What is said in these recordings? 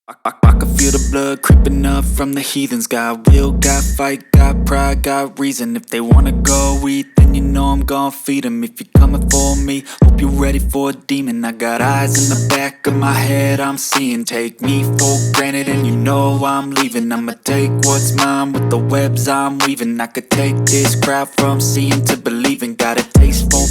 I can feel the blood creeping up from the heathens. Got will, got fight, got pride, got reason. If they wanna go eat, then you know I'm gon' feed them. If you're coming for me, hope you're ready for a demon. I got eyes in the back of my head, I'm seeing. Take me for granted and you know I'm leaving. I'ma take what's mine with the webs I'm weaving. I could take this crowd from seeing to believing. Got a taste for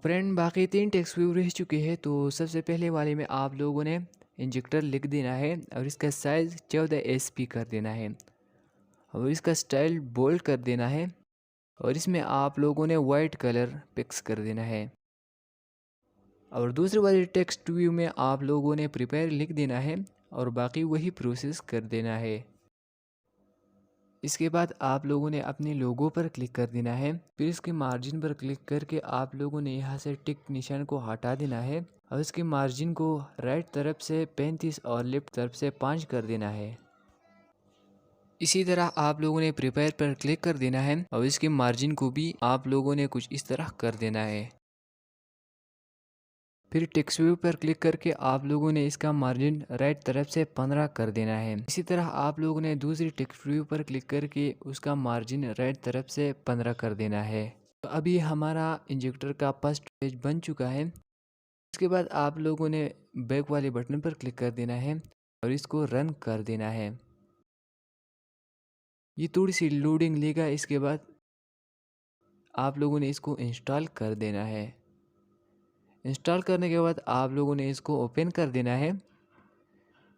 friend बाकी 3 text view रह चुके हैं। तो सबसे पहले वाले में आप लोगों ने इंजेक्टर लिख देना है और इसका साइज़ 14 SP कर देना है और इसका स्टाइल बोल्ड कर देना है और इसमें आप लोगों ने वाइट कलर पिक्स कर देना है। और दूसरे वाले टेक्स्ट व्यू में आप लोगों ने प्रिपेयर लिख देना है और बाकी वही प्रोसेस कर देना है। इसके बाद आप लोगों ने अपने लोगो पर क्लिक कर देना है। फिर इसके मार्जिन पर क्लिक करके आप लोगों ने यहाँ से टिक निशान को हटा देना है और इसके मार्जिन को राइट तरफ से 35 और लेफ्ट तरफ से 5 कर देना है। इसी तरह आप लोगों ने प्रिपेयर पर क्लिक कर देना है और इसके मार्जिन को भी आप लोगों ने कुछ इस तरह कर देना है। फिर टेक्स्ट व्यू पर क्लिक करके आप लोगों ने इसका मार्जिन राइट तरफ से 15 कर देना है। इसी तरह आप लोगों ने दूसरी टेक्स्ट व्यू पर क्लिक करके उसका मार्जिन राइट तरफ से 15 कर देना है। तो अभी हमारा इंजेक्टर का फर्स्ट पेज बन चुका है। इसके बाद आप लोगों ने बैक वाले बटन पर क्लिक कर देना है और इसको रन कर देना है। ये थोड़ी सी लोडिंग लेगा। इसके बाद आप लोगों ने इसको इंस्टॉल कर देना है। इंस्टॉल करने के बाद आप लोगों ने इसको ओपन कर देना है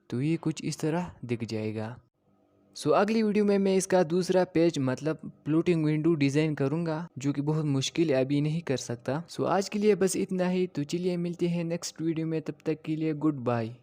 तो ये कुछ इस तरह दिख जाएगा। सो अगली वीडियो में मैं इसका दूसरा पेज मतलब फ्लोटिंग विंडो डिज़ाइन करूँगा जो कि बहुत मुश्किल है, अभी नहीं कर सकता। सो आज के लिए बस इतना ही। तो चलिए मिलते हैं नेक्स्ट वीडियो में, तब तक के लिए गुड बाय।